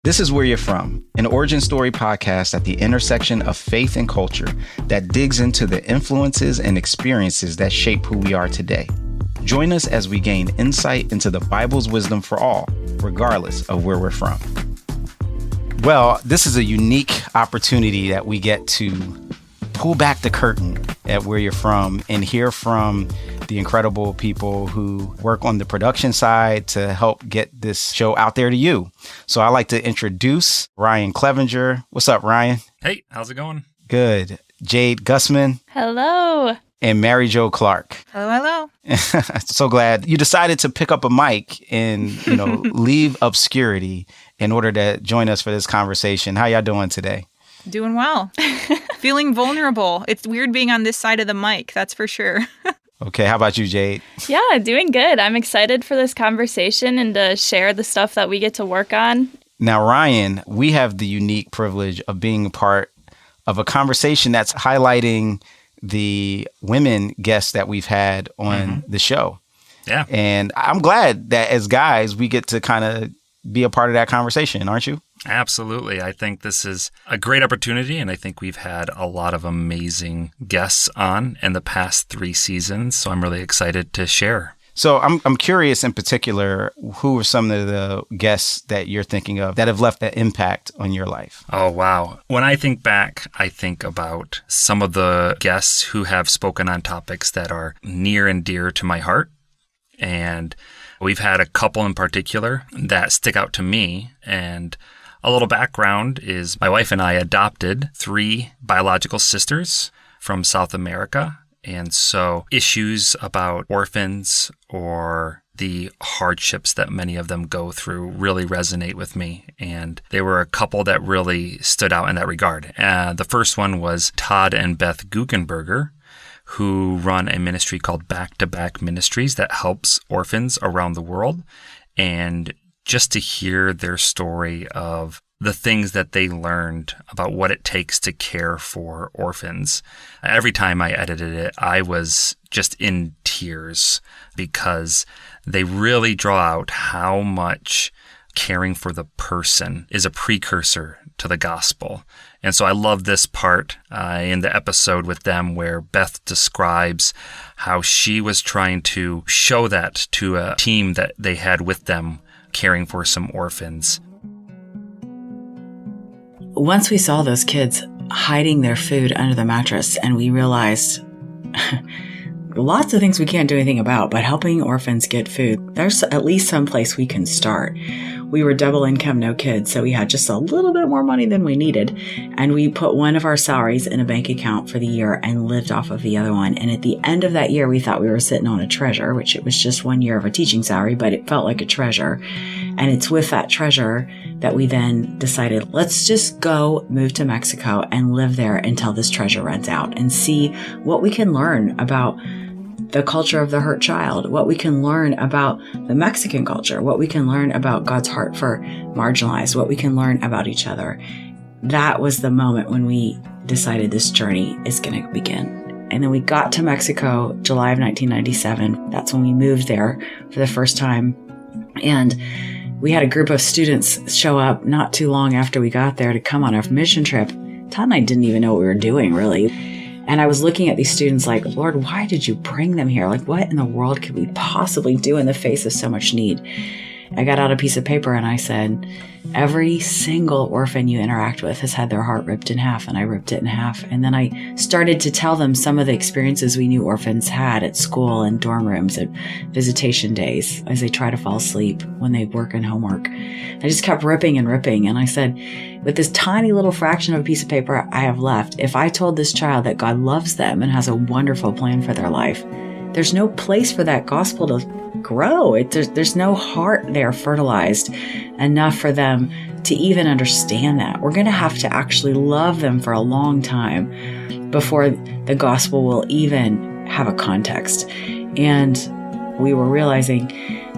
This is Where You're From, an origin story podcast at the intersection of faith and culture that digs into the influences and experiences that shape who we are today. Join us as we gain insight into the Bible's wisdom for all, regardless of where we're from. Well, this is a unique opportunity that we get to pull back the curtain at Where You're From and hear from the incredible people who work on the production side to help get this show out there to you. So I'd like to introduce Ryan Clevenger. What's up, Ryan? Hey, how's it going? Good. Jade Gustman. Hello. And Mary Jo Clark. Hello. So glad you decided to pick up a mic and, leave obscurity in order to join us for this conversation. How y'all doing today? Doing well. Feeling vulnerable. It's weird being on this side of the mic, that's for sure. Okay, how about you, Jade? Yeah, doing good. I'm excited for this conversation and to share the stuff that we get to work on. Now, Ryan, we have the unique privilege of being a part of a conversation that's highlighting the women guests that we've had on the show. Yeah. And I'm glad that as guys, we get to kind of be a part of that conversation, aren't you? Absolutely. I think this is a great opportunity, and I think we've had a lot of amazing guests on in the past 3 seasons, so I'm really excited to share. So I'm curious in particular, who are some of the guests that you're thinking of that have left an impact on your life? Oh, wow. When I think back, I think about some of the guests who have spoken on topics that are near and dear to my heart, and we've had a couple in particular that stick out to me. And a little background is my wife and I adopted 3 biological sisters from South America. And so issues about orphans or the hardships that many of them go through really resonate with me. And they were a couple that really stood out in that regard. The first one was Todd and Beth Guggenberger, who run a ministry called Back to Back Ministries that helps orphans around the world. And just to hear their story of the things that they learned about what it takes to care for orphans. Every time I edited it, I was just in tears because they really draw out how much caring for the person is a precursor to the gospel. And so I love this part in the episode with them where Beth describes how she was trying to show that to a team that they had with them caring for some orphans. Once we saw those kids hiding their food under the mattress, and we realized lots of things we can't do anything about, but helping orphans get food, there's at least some place we can start. We were double income, no kids, so we had just a little bit more money than we needed. And we put one of our salaries in a bank account for the year and lived off of the other one. And at the end of that year, we thought we were sitting on a treasure, which it was just 1 year of a teaching salary, but it felt like a treasure. And it's with that treasure that we then decided, let's just go move to Mexico and live there until this treasure runs out and see what we can learn about the culture of the hurt child, what we can learn about the Mexican culture, what we can learn about God's heart for marginalized, what we can learn about each other. That was the moment when we decided this journey is going to begin. And then we got to Mexico, July of 1997. That's when we moved there for the first time. And we had a group of students show up not too long after we got there to come on our mission trip. Todd and I didn't even know what we were doing, really. And I was looking at these students like, Lord, why did you bring them here? Like, what in the world could we possibly do in the face of so much need? I got out a piece of paper and I said, every single orphan you interact with has had their heart ripped in half. And I ripped it in half. And then I started to tell them some of the experiences we knew orphans had at school and dorm rooms, at visitation days, as they try to fall asleep when they work and homework. I just kept ripping and ripping. And I said, with this tiny little fraction of a piece of paper I have left, if I told this child that God loves them and has a wonderful plan for their life, there's no place for that gospel to grow. There's no heart there fertilized enough for them to even understand that. We're going to have to actually love them for a long time before the gospel will even have a context. And we were realizing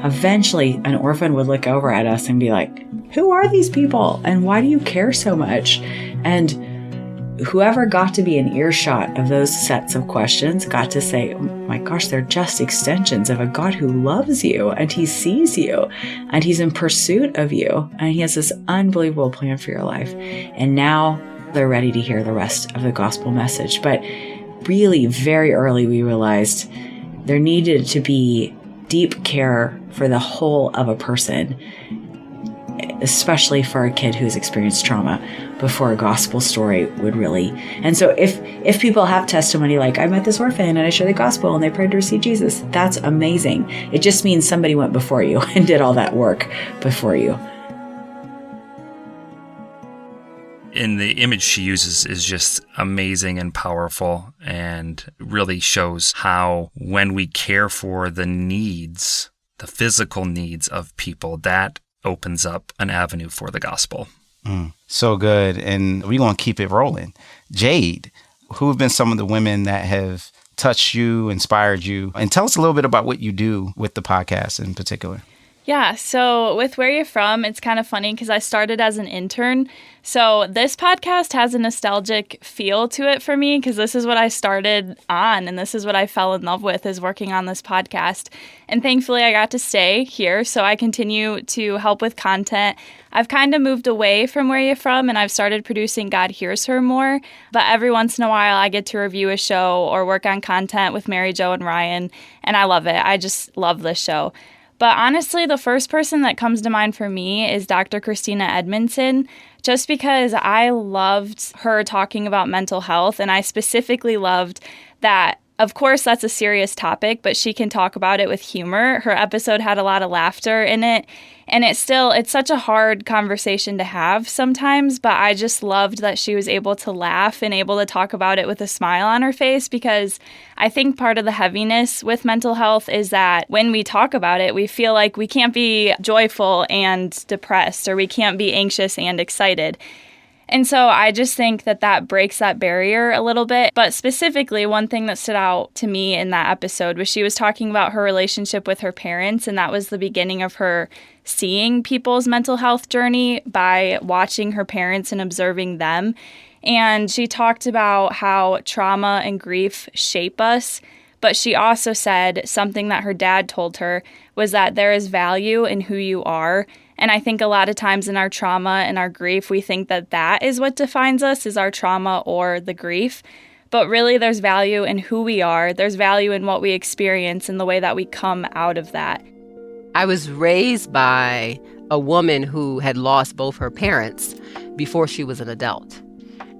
eventually an orphan would look over at us and be like, who are these people? And why do you care so much? And whoever got to be in earshot of those sets of questions got to say, oh my gosh, they're just extensions of a God who loves you and he sees you and he's in pursuit of you and he has this unbelievable plan for your life. And now they're ready to hear the rest of the gospel message. But really very early, we realized there needed to be deep care for the whole of a person, especially for a kid who's experienced trauma, before a gospel story would really. And so if people have testimony like, I met this orphan and I shared the gospel and they prayed to receive Jesus, that's amazing. It just means somebody went before you and did all that work before you. And the image she uses is just amazing and powerful and really shows how when we care for the needs, the physical needs of people, that opens up an avenue for the gospel. So good. And we're going to keep it rolling. Jade, who have been some of the women that have touched you, inspired you? And tell us a little bit about what you do with the podcast in particular. Yeah, so with Where You're From, it's kind of funny because I started as an intern. So this podcast has a nostalgic feel to it for me because this is what I started on and this is what I fell in love with, is working on this podcast. And thankfully I got to stay here, so I continue to help with content. I've kind of moved away from Where You're From and I've started producing God Hears Her more. But every once in a while I get to review a show or work on content with Mary Jo and Ryan, and I love it. I just love this show. But honestly, the first person that comes to mind for me is Dr. Christina Edmonson, just because I loved her talking about mental health, and I specifically loved that. Of course, that's a serious topic, but she can talk about it with humor. Her episode had a lot of laughter in it, and it's such a hard conversation to have sometimes, but I just loved that she was able to laugh and able to talk about it with a smile on her face, because I think part of the heaviness with mental health is that when we talk about it, we feel like we can't be joyful and depressed, or we can't be anxious and excited. And so I just think that breaks that barrier a little bit. But specifically, one thing that stood out to me in that episode was she was talking about her relationship with her parents, and that was the beginning of her seeing people's mental health journey by watching her parents and observing them. And she talked about how trauma and grief shape us. But she also said something that her dad told her was that there is value in who you are. And I think a lot of times in our trauma and our grief, we think that is what defines us, is our trauma or the grief. But really, there's value in who we are. There's value in what we experience and the way that we come out of that. I was raised by a woman who had lost both her parents before she was an adult.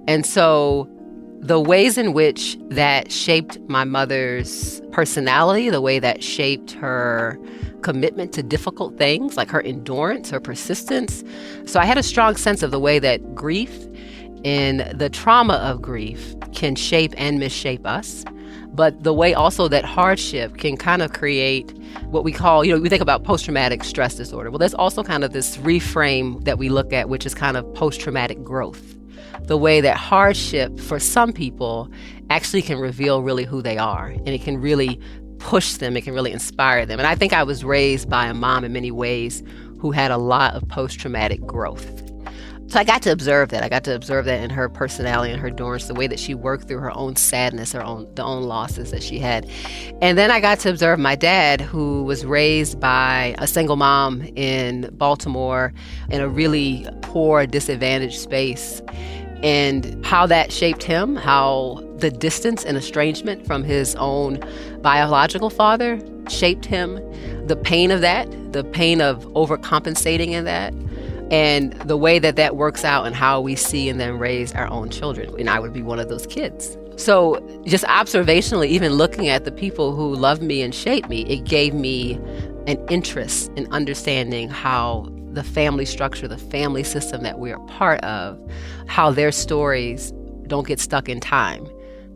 And so the ways in which that shaped my mother's personality, the way that shaped her commitment to difficult things, like her endurance, her persistence. So I had a strong sense of the way that grief and the trauma of grief can shape and misshape us, but the way also that hardship can kind of create what we call, we think about post-traumatic stress disorder. Well, there's also kind of this reframe that we look at, which is kind of post-traumatic growth. The way that hardship for some people actually can reveal really who they are, and it can really push them, it can really inspire them. And I think I was raised by a mom in many ways who had a lot of post-traumatic growth. So I got to observe that. I got to observe that in her personality and her endurance, the way that she worked through her own sadness, the own losses that she had. And then I got to observe my dad, who was raised by a single mom in Baltimore in a really poor, disadvantaged space, and how that shaped him, how the distance and estrangement from his own biological father shaped him, the pain of that, the pain of overcompensating in that, and the way that works out and how we see and then raise our own children. And I would be one of those kids. So just observationally, even looking at the people who loved me and shaped me, it gave me an interest in understanding how the family structure, the family system that we are part of, how their stories don't get stuck in time.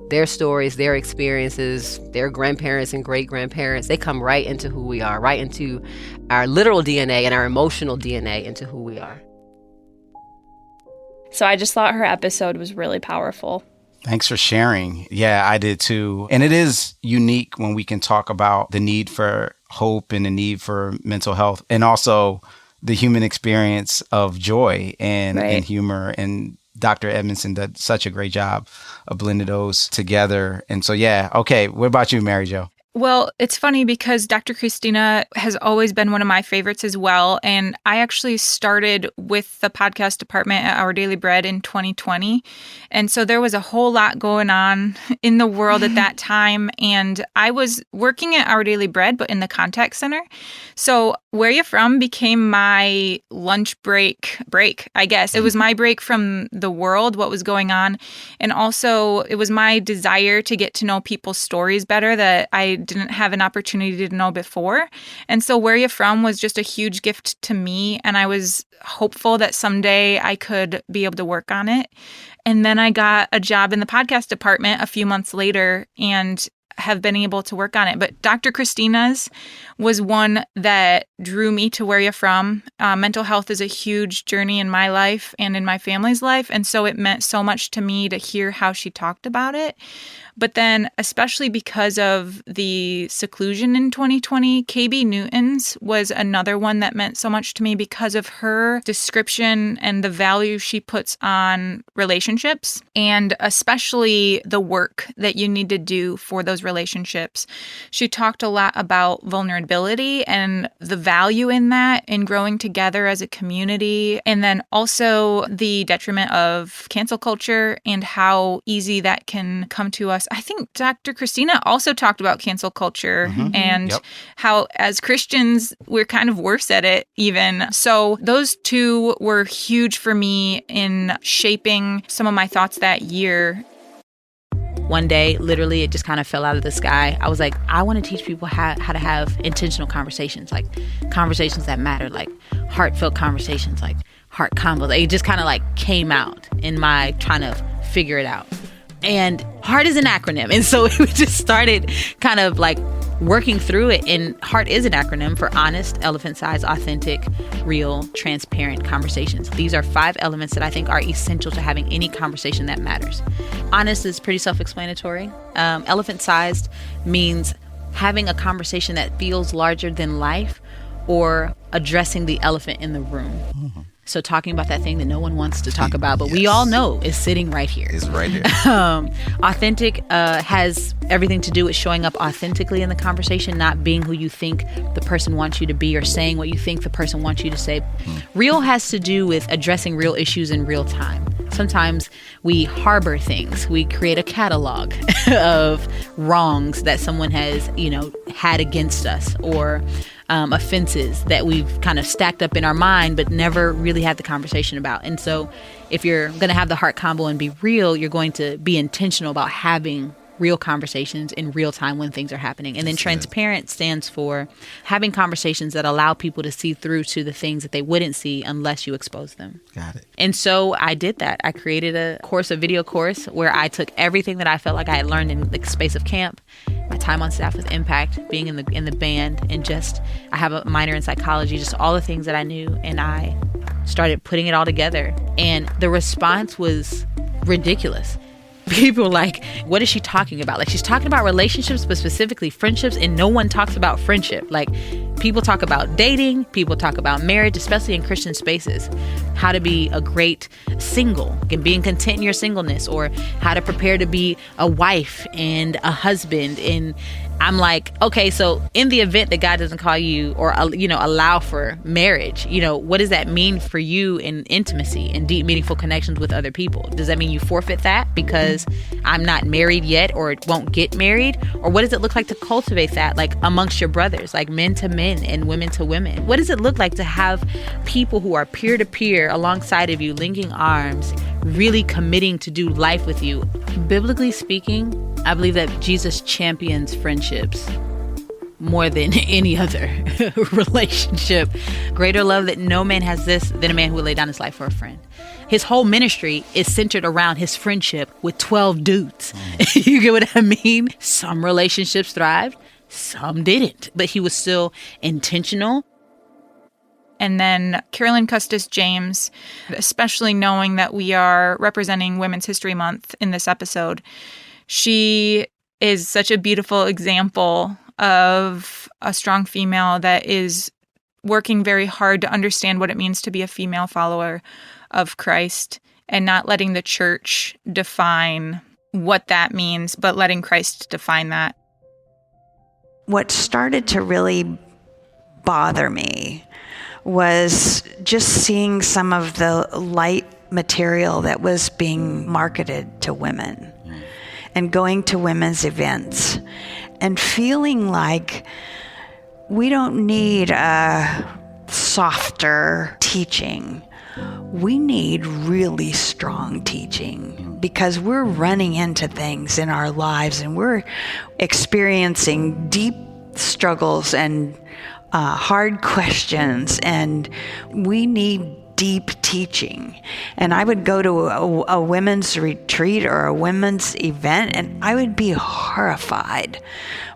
Their stories, their experiences, their grandparents and great-grandparents, they come right into who we are, right into our literal DNA and our emotional DNA into who we are. So I just thought her episode was really powerful. Thanks for sharing. Yeah, I did too. And it is unique when we can talk about the need for hope and the need for mental health, and also the human experience of joy and humor, and Dr. Edmonson did such a great job of blending those together. And so, yeah. Okay. What about you, Mary Jo? Well, it's funny because Dr. Christina has always been one of my favorites as well. And I actually started with the podcast department at Our Daily Bread in 2020. And so there was a whole lot going on in the world at that time. And I was working at Our Daily Bread, but in the contact center. So Where You From became my lunch break, I guess. It was my break from the world, what was going on. And also it was my desire to get to know people's stories better that I didn't have an opportunity to know before. And so Where You From was just a huge gift to me. And I was hopeful that someday I could be able to work on it. And then I got a job in the podcast department a few months later and have been able to work on it. But Dr. Christina's was one that drew me to Where You From. Mental health is a huge journey in my life and in my family's life. And so it meant so much to me to hear how she talked about it. But then, especially because of the seclusion in 2020, KB Newton's was another one that meant so much to me because of her description and the value she puts on relationships, and especially the work that you need to do for those relationships. She talked a lot about vulnerability and the value in that, in growing together as a community, and then also the detriment of cancel culture and how easy that can come to us. I think Dr. Christina also talked about cancel culture and how as Christians, we're kind of worse at it even. So those two were huge for me in shaping some of my thoughts that year. One day, literally, it just kind of fell out of the sky. I was like, I want to teach people how to have intentional conversations, like conversations that matter, like heartfelt conversations, like heart combos. It just kind of like came out in my trying to figure it out. And HEART is an acronym. And so we just started kind of like working through it. And HEART is an acronym for honest, elephant-sized, authentic, real, transparent conversations. These are 5 elements that I think are essential to having any conversation that matters. Honest is pretty self-explanatory. Elephant-sized means having a conversation that feels larger than life or addressing the elephant in the room. Mm-hmm. So talking about that thing that no one wants to talk about, but we all know is sitting right here. It's right here. Authentic has everything to do with showing up authentically in the conversation, not being who you think the person wants you to be or saying what you think the person wants you to say. Real has to do with addressing real issues in real time. Sometimes we harbor things. We create a catalog of wrongs that someone has, had against us, or offenses that we've kind of stacked up in our mind but never really had the conversation about. And so if you're going to have the heart combo and be real, you're going to be intentional about having real conversations in real time when things are happening. And then transparent stands for having conversations that allow people to see through to the things that they wouldn't see unless you expose them. Got it. And so I did that. I created a video course where I took everything that I felt like I had learned in the space of camp, my time on staff with Impact, being in the band, and I have a minor in psychology, just all the things that I knew, and I started putting it all together. And the response was ridiculous. People were like, what is she talking about? Like, she's talking about relationships, but specifically friendships, and no one talks about friendship. Like, people talk about dating, people talk about marriage, especially in Christian spaces, how to be a great single and being content in your singleness, or how to prepare to be a wife and a husband. And I'm like, okay, so in the event that God doesn't call you or, allow for marriage, what does that mean for you in intimacy and deep, meaningful connections with other people? Does that mean you forfeit that because I'm not married yet or won't get married? Or what does it look like to cultivate that, like amongst your brothers, like men to men and women to women? What does it look like to have people who are peer to peer alongside of you, linking arms, really committing to do life with you? Biblically speaking, I believe that Jesus champions friendships more than any other relationship. Greater love that no man has this than a man who would lay down his life for a friend. His whole ministry is centered around his friendship with 12 dudes. You get what I mean? Some relationships thrived, some didn't, but he was still intentional. And then Carolyn Custis James, especially knowing that we are representing Women's History Month in this episode, she is such a beautiful example of a strong female that is working very hard to understand what it means to be a female follower of Christ and not letting the church define what that means, but letting Christ define that. What started to really bother me was just seeing some of the light material that was being marketed to women and going to women's events and feeling like we don't need a softer teaching. We need really strong teaching because we're running into things in our lives and we're experiencing deep struggles and hard questions, and we need deep teaching. And I would go to a women's retreat or a women's event, and I would be horrified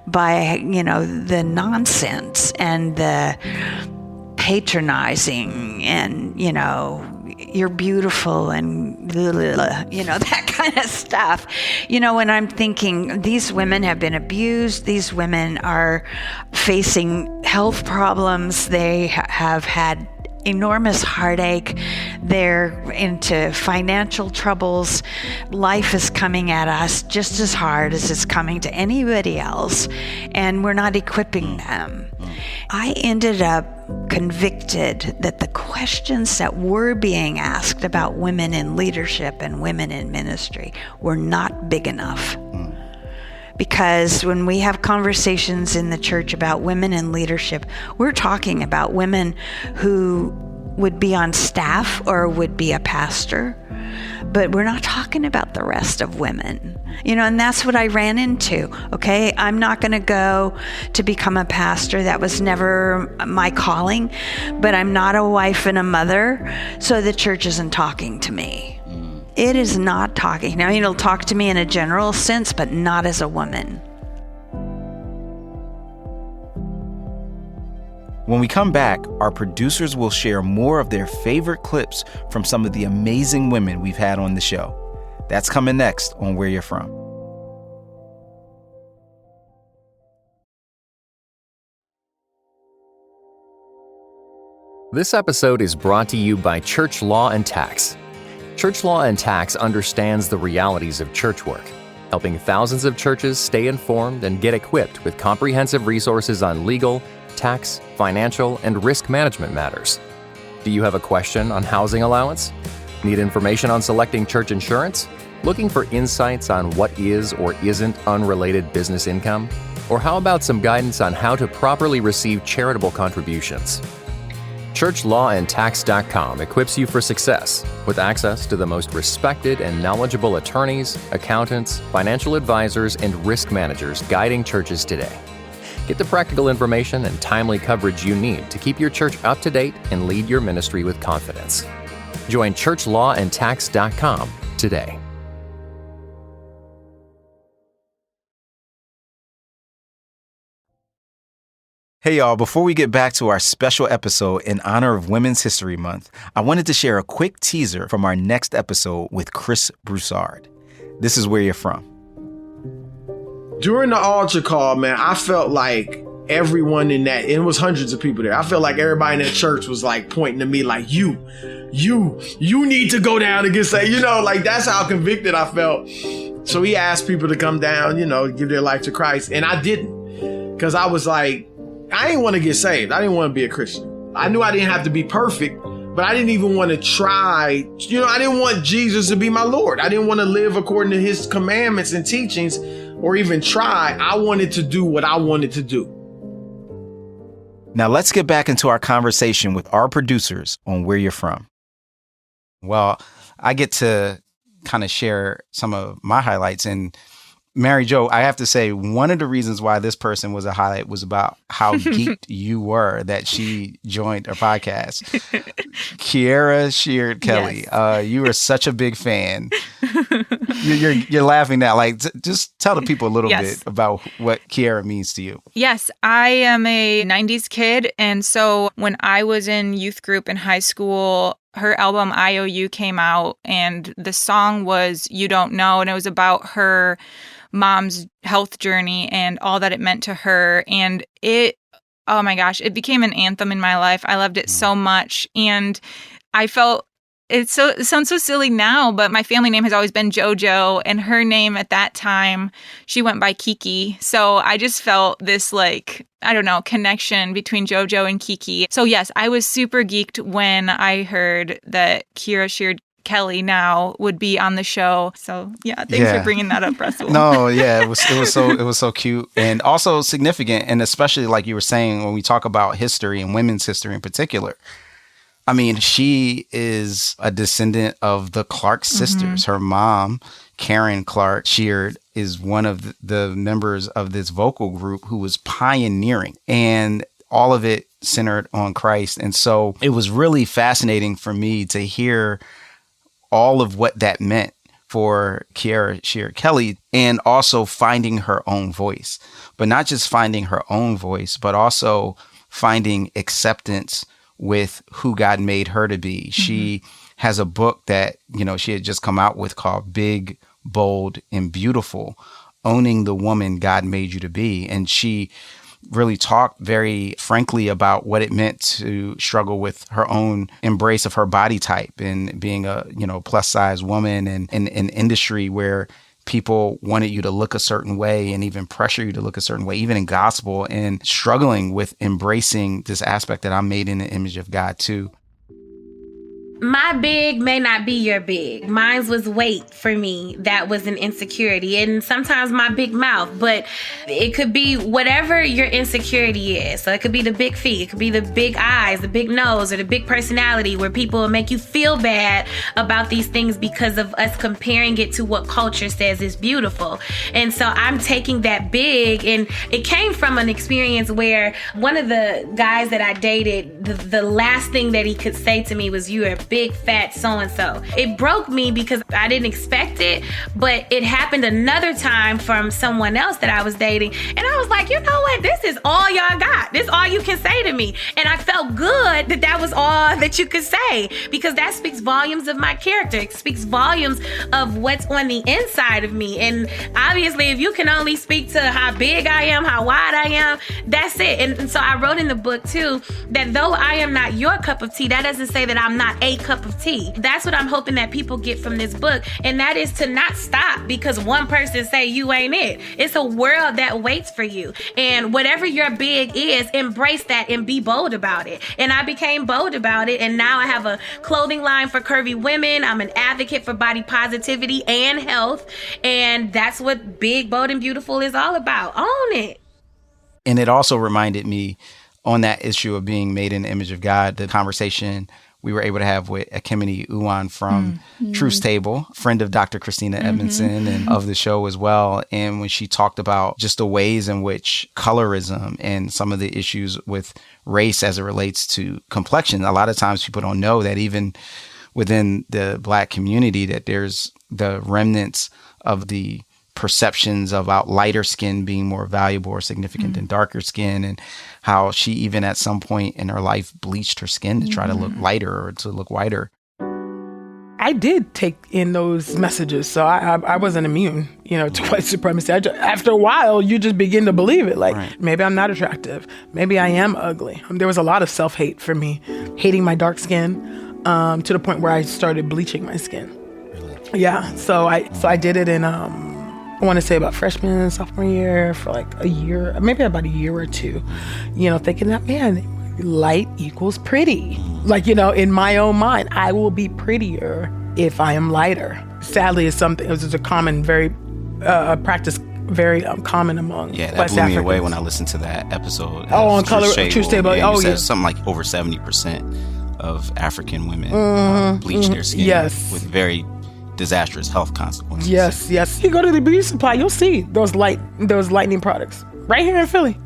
by, the nonsense and the patronizing and, you're beautiful and that kind of stuff. When I'm thinking these women have been abused, these women are facing health problems, they have had enormous heartache, they're into financial troubles, life is coming at us just as hard as it's coming to anybody else, and we're not equipping them. I ended up convicted that the questions that were being asked about women in leadership and women in ministry were not big enough. Because when we have conversations in the church about women in leadership, we're talking about women who would be on staff or would be a pastor, but we're not talking about the rest of women. And that's what I ran into. Okay, I'm not going to go to become a pastor. That was never my calling, but I'm not a wife and a mother, so the church isn't talking to me. It is not talking. Now, it'll talk to me in a general sense, but not as a woman. When we come back, our producers will share more of their favorite clips from some of the amazing women we've had on the show. That's coming next on Where You're From. This episode is brought to you by Church Law and Tax. Church Law and Tax understands the realities of church work, helping thousands of churches stay informed and get equipped with comprehensive resources on legal, tax, financial, and risk management matters. Do you have a question on housing allowance? Need information on selecting church insurance? Looking for insights on what is or isn't unrelated business income? Or how about some guidance on how to properly receive charitable contributions? ChurchLawAndTax.com equips you for success with access to the most respected and knowledgeable attorneys, accountants, financial advisors, and risk managers guiding churches today. Get the practical information and timely coverage you need to keep your church up to date and lead your ministry with confidence. Join ChurchLawAndTax.com today. Hey y'all, before we get back to our special episode in honor of Women's History Month, I wanted to share a quick teaser from our next episode with Chris Broussard. This is Where You're From. During the altar call, man, I felt like everyone in that, it was hundreds of people there. I felt like everybody in that church was like pointing to me like, you need to go down and get saved. Like that's how convicted I felt. So he asked people to come down, give their life to Christ. And I didn't, because I was like, I didn't want to get saved. I didn't want to be a Christian. I knew I didn't have to be perfect, but I didn't even want to try. I didn't want Jesus to be my Lord. I didn't want to live according to his commandments and teachings or even try. I wanted to do what I wanted to do. Now let's get back into our conversation with our producers on Where You're From. Well, I get to kind of share some of my highlights, and Mary Jo, I have to say, one of the reasons why this person was a highlight was about how geeked you were that she joined our podcast. Kierra Sheard-Kelly, yes. You are such a big fan. You're laughing now. Like, just tell the people a little bit about what Kierra means to you. Yes, I am a 90s kid. And so when I was in youth group in high school, her album IOU came out, and the song was You Don't Know. And it was about her mom's health journey and all that it meant to her. And oh my gosh, it became an anthem in my life. I loved it so much. And I felt It sounds so silly now, but my family name has always been JoJo, and her name at that time, she went by Kiki. So I just felt this connection between JoJo and Kiki. So yes, I was super geeked when I heard that Kierra Sheard-Kelly now would be on the show. So yeah, thanks for bringing that up, Russell. No, yeah, it was so cute and also significant, and especially like you were saying when we talk about history and women's history in particular. I mean, she is a descendant of the Clark sisters. Her mom, Karen Clark Sheard, is one of the members of this vocal group who was pioneering, and all of it centered on Christ. And so it was really fascinating for me to hear all of what that meant for Kierra Sheard-Kelly, and also finding her own voice. But not just finding her own voice, but also finding acceptance with who God made her to be. She has a book that, she had just come out with called Big, Bold, and Beautiful, Owning the Woman God Made You to Be. And she really talked very frankly about what it meant to struggle with her own embrace of her body type and being a, plus size woman and in an industry where people wanted you to look a certain way and even pressure you to look a certain way, even in gospel, and struggling with embracing this aspect that I'm made in the image of God too. My big may not be your big. Mine was weight for me. That was an insecurity. And sometimes my big mouth, but it could be whatever your insecurity is. So it could be the big feet. It could be the big eyes, the big nose, or the big personality where people will make you feel bad about these things because of us comparing it to what culture says is beautiful. And so I'm taking that big, and it came from an experience where one of the guys that I dated, the last thing that he could say to me was, "You are big fat so-and-so." It broke me because I didn't expect it, but it happened another time from someone else that I was dating. And I was like, you know what? This is all y'all got. This is all you can say to me. And I felt good that that was all that you could say, because that speaks volumes of my character. It speaks volumes of what's on the inside of me. And obviously, if you can only speak to how big I am, how wide I am, that's it. And so I wrote in the book too, that though I am not your cup of tea, that doesn't say that I'm not a cup of tea. That's what I'm hoping that people get from this book, and that is to not stop because one person say you ain't it. It's a world that waits for you, and whatever your big is, embrace that and be bold about it. And I became bold about it, and now I have a clothing line for curvy women. I'm an advocate for body positivity and health, and that's what Big, Bold, and Beautiful is all about. Own it. And it also reminded me on that issue of being made in the image of God, the conversation we were able to have with Ekemini Uwan from Truth's Table, friend of Dr. Christina Edmonson and of the show as well. And when she talked about just the ways in which colorism and some of the issues with race as it relates to complexion, a lot of times people don't know that even within the Black community that there's the remnants of the perceptions about lighter skin being more valuable or significant than darker skin, and how she even at some point in her life bleached her skin to try to look lighter or to look whiter. I did take in those messages, so I wasn't immune, to white supremacy. After a while, you just begin to believe it. Maybe I'm not attractive. Maybe I am ugly. There was a lot of self-hate for me, hating my dark skin, to the point where I started bleaching my skin. Really? Yeah. So I did it in I want to say about freshman and sophomore year for like a year, maybe about a year or two, thinking that, man, light equals pretty. In my own mind, I will be prettier if I am lighter. Sadly, it was a common, practice very common among West Africans. That blew me away when I listened to that episode. On Truth's Table. Yeah, something like over 70% of African women bleach their skin with very disastrous health consequences. Yes. You go to the beauty supply, you'll see those lightning products right here in Philly.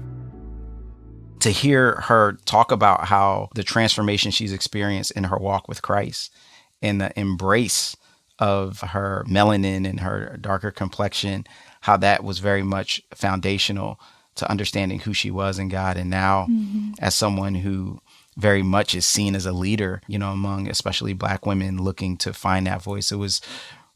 To hear her talk about how the transformation she's experienced in her walk with Christ and the embrace of her melanin and her darker complexion, how that was very much foundational to understanding who she was in God. And now as someone who very much is seen as a leader, among especially Black women looking to find that voice. It was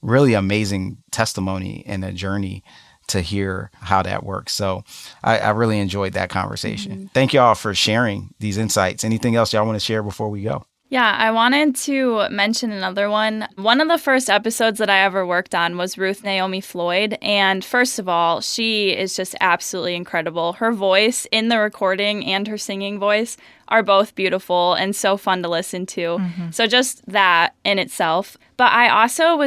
really amazing testimony and a journey to hear how that works. So I really enjoyed that conversation. Thank you all for sharing these insights. Anything else y'all want to share before we go? Yeah, I wanted to mention another one. One of the first episodes that I ever worked on was Ruth Naomi Floyd. And first of all, she is just absolutely incredible. Her voice in the recording and her singing voice are both beautiful and so fun to listen to. Mm-hmm. So just that in itself. But I also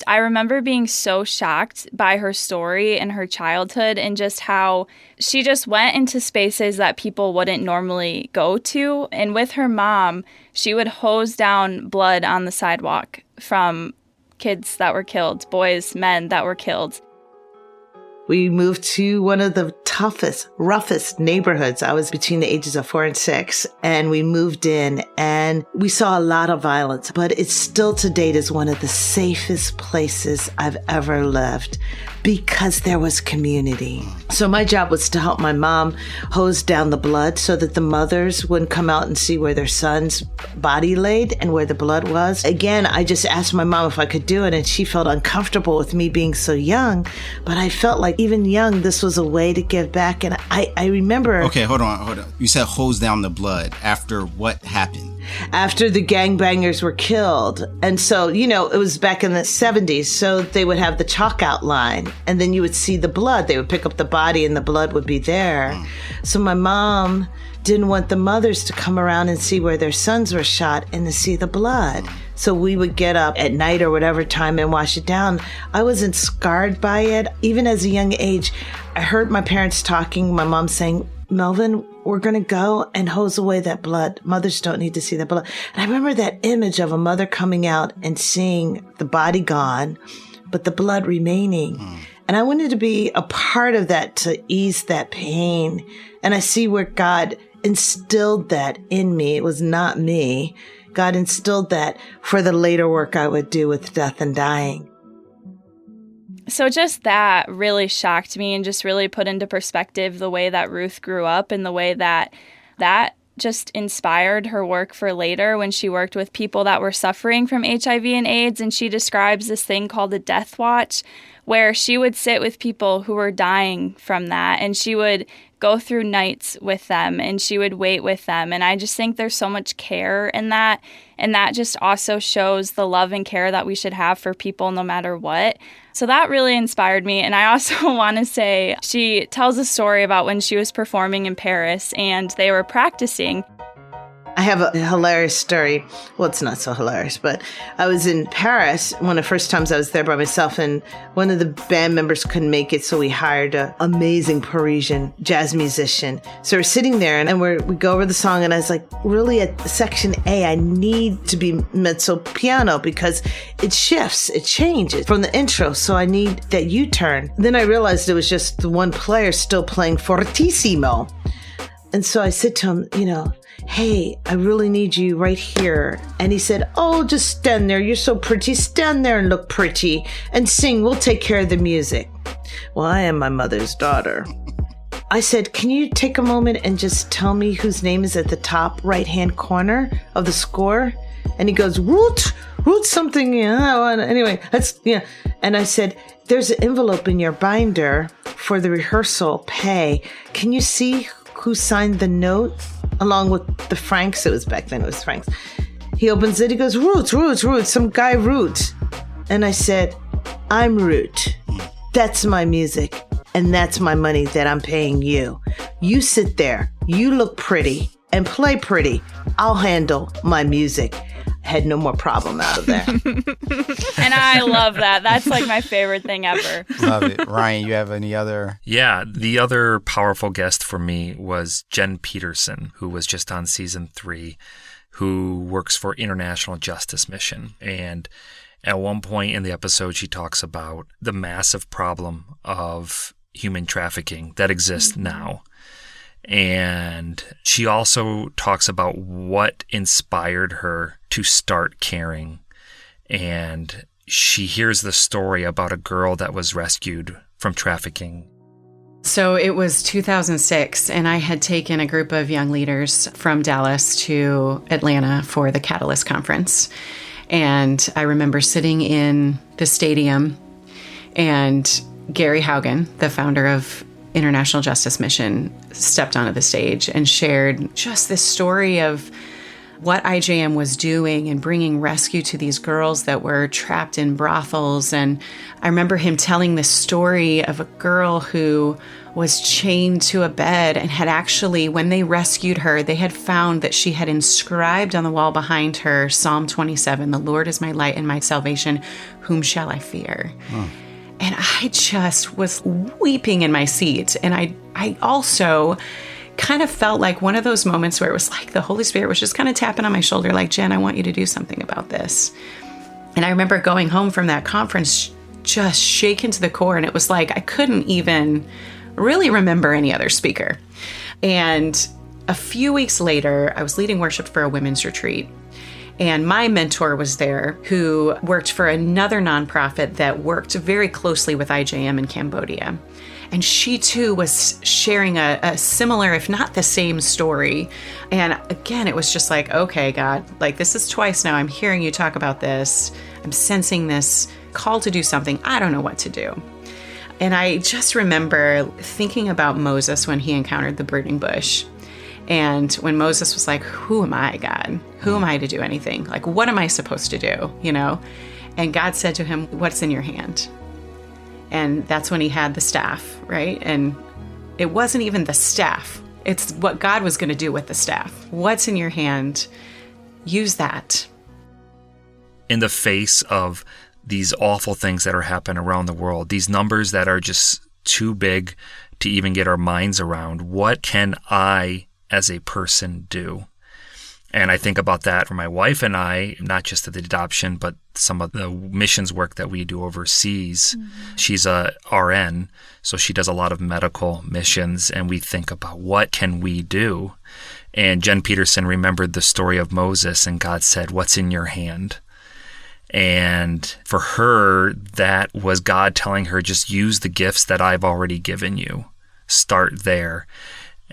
I remember being so shocked by her story and her childhood and just how she just went into spaces that people wouldn't normally go to. And with her mom, she would hose down blood on the sidewalk from kids that were killed, boys, men that were killed. We moved to one of the toughest, roughest neighborhoods. I was between the ages of 4 and 6, and we moved in and we saw a lot of violence, but it still to date is one of the safest places I've ever lived because there was community. So my job was to help my mom hose down the blood so that the mothers wouldn't come out and see where their son's body laid and where the blood was. Again, I just asked my mom if I could do it, and she felt uncomfortable with me being so young, but I felt like even young, this was a way to give back. And I remember... Okay, hold on. You said hose down the blood. After what happened? After the gangbangers were killed. And so, it was back in the 70s. So they would have the chalk outline and then you would see the blood. They would pick up the body and the blood would be there. So my mom didn't want the mothers to come around and see where their sons were shot and to see the blood. So we would get up at night or whatever time and wash it down. I wasn't scarred by it. Even as a young age, I heard my parents talking, my mom saying, Melvin, we're going to go and hose away that blood. Mothers don't need to see that blood. And I remember that image of a mother coming out and seeing the body gone, but the blood remaining. And I wanted to be a part of that to ease that pain. And I see where God instilled that in me. It was not me. God instilled that for the later work I would do with death and dying. So just that really shocked me and just really put into perspective the way that Ruth grew up and the way that just inspired her work for later when she worked with people that were suffering from HIV and AIDS. And she describes this thing called the death watch, where she would sit with people who were dying from that, and she would go through nights with them and she would wait with them. And I just think there's so much care in that. And that just also shows the love and care that we should have for people no matter what. So that really inspired me. And I also want to say she tells a story about when she was performing in Paris and they were practicing. I have a hilarious story. Well, it's not so hilarious, but I was in Paris one of the first times I was there by myself, and one of the band members couldn't make it, so we hired an amazing Parisian jazz musician. So we're sitting there, and we go over the song, and I was like, really at section A, I need to be mezzo piano because it shifts, it changes from the intro, so I need that U-turn. Then I realized it was just the one player still playing fortissimo. And so I said to him, hey, I really need you right here. And he said, oh, just stand there. You're so pretty. Stand there and look pretty and sing. We'll take care of the music. Well, I am my mother's daughter. I said, can you take a moment and just tell me whose name is at the top right-hand corner of the score? And he goes, Root something. Anyway, And I said, there's an envelope in your binder for the rehearsal pay. Can you see who signed the note along with the francs? It was back then, it was francs. He opens it, he goes, Root, some guy Root. And I said, I'm Root. That's my music, and that's my money that I'm paying you. You sit there, you look pretty, and play pretty. I'll handle my music. Had no more problem out of there. And I love that. That's like my favorite thing ever. Love it. Ryan, you have any other? Yeah, the other powerful guest for me was Jenn Peterson, who was just on season 3, who works for International Justice Mission. And at one point in the episode, she talks about the massive problem of human trafficking that exists now. And she also talks about what inspired her to start caring. And she hears the story about a girl that was rescued from trafficking. So it was 2006, and I had taken a group of young leaders from Dallas to Atlanta for the Catalyst Conference. And I remember sitting in the stadium, and Gary Haugen, the founder of International Justice Mission, stepped onto the stage and shared just this story of what IJM was doing and bringing rescue to these girls that were trapped in brothels. And I remember him telling this story of a girl who was chained to a bed and had actually, when they rescued her, they had found that she had inscribed on the wall behind her Psalm 27, "The Lord is my light and my salvation, whom shall I fear?" And I just was weeping in my seat. And I also kind of felt like one of those moments where it was like the Holy Spirit was just kind of tapping on my shoulder, like, "Jen, I want you to do something about this." And I remember going home from that conference just shaken to the core. And it was like I couldn't even really remember any other speaker. And a few weeks later, I was leading worship for a women's retreat. And my mentor was there, who worked for another nonprofit that worked very closely with IJM in Cambodia. And she too was sharing a similar, if not the same story. And again, it was just like, okay, God, like this is twice now I'm hearing you talk about this. I'm sensing this call to do something. I don't know what to do. And I just remember thinking about Moses when he encountered the burning bush. And when Moses was like, "Who am I, God? Who am I to do anything? Like, what am I supposed to do?" You know? And God said to him, "What's in your hand?" And that's when he had the staff, right? And it wasn't even the staff. It's what God was going to do with the staff. What's in your hand? Use that. In the face of these awful things that are happening around the world, these numbers that are just too big to even get our minds around, what can I as a person do? And I think about that for my wife and I, not just at the adoption, but some of the missions work that we do overseas. Mm-hmm. She's a RN, so she does a lot of medical missions, and we think about what can we do? And Jenn Peterson remembered the story of Moses, and God said, "What's in your hand?" And for her, that was God telling her, just use the gifts that I've already given you. Start there.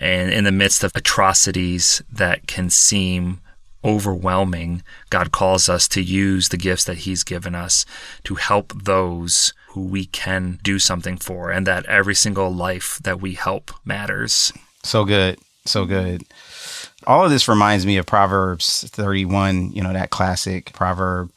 And in the midst of atrocities that can seem overwhelming, God calls us to use the gifts that He's given us to help those who we can do something for, and that every single life that we help matters. So good. So good. All of this reminds me of Proverbs 31, that classic proverb.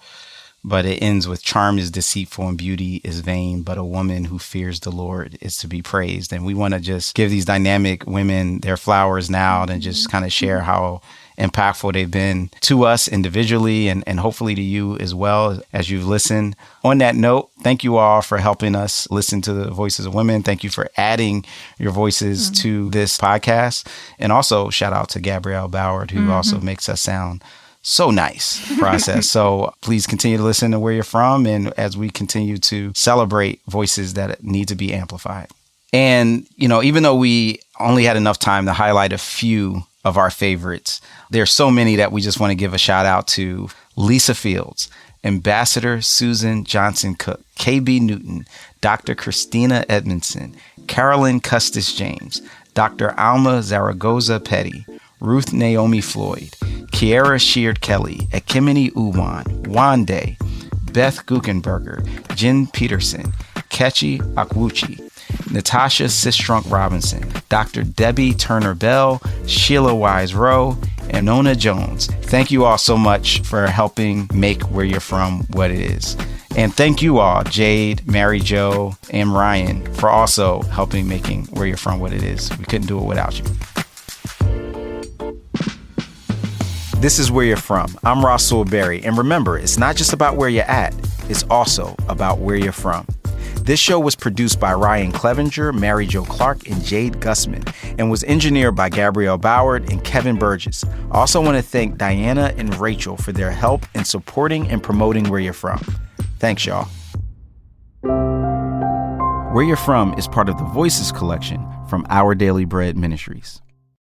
But it ends with, "Charm is deceitful and beauty is vain, but a woman who fears the Lord is to be praised." And we want to just give these dynamic women their flowers now and just kind of share how impactful they've been to us individually and hopefully to you as well as you've listened. On that note, thank you all for helping us listen to the voices of women. Thank you for adding your voices to this podcast. And also shout out to Gabrielle Boward, who also makes us sound so nice process. So please continue to listen to where you're from, and as we continue to celebrate voices that need to be amplified. And, even though we only had enough time to highlight a few of our favorites, there's so many that we just want to give a shout out to: Lisa Fields, Ambassador Susan Johnson Cook, KB Newton, Dr. Christina Edmonson, Carolyn Custis James, Dr. Alma Zaragoza Petty, Ruth Naomi Floyd, Kierra Sheard-Kelly, Ekemini Uwan, Wande, Beth Guckenberger, Jenn Peterson, Kechi Akwuchi, Natasha Sistrunk Robinson, Dr. Debbie Turner Bell, Sheila Wise Rowe, and Nona Jones. Thank you all so much for helping make Where You're From what it is. And thank you all, Jade, Mary Jo, and Ryan, for also helping making Where You're From what it is. We couldn't do it without you. This is Where You're From. I'm Rasul Berry. And remember, it's not just about where you're at, it's also about where you're from. This show was produced by Ryan Clevenger, Mary Jo Clark, and Jade Gustman, and was engineered by Gabrielle Boward and Kevin Burgess. I also want to thank Diana and Rachel for their help in supporting and promoting Where You're From. Thanks, y'all. Where You're From is part of the Voices collection from Our Daily Bread Ministries.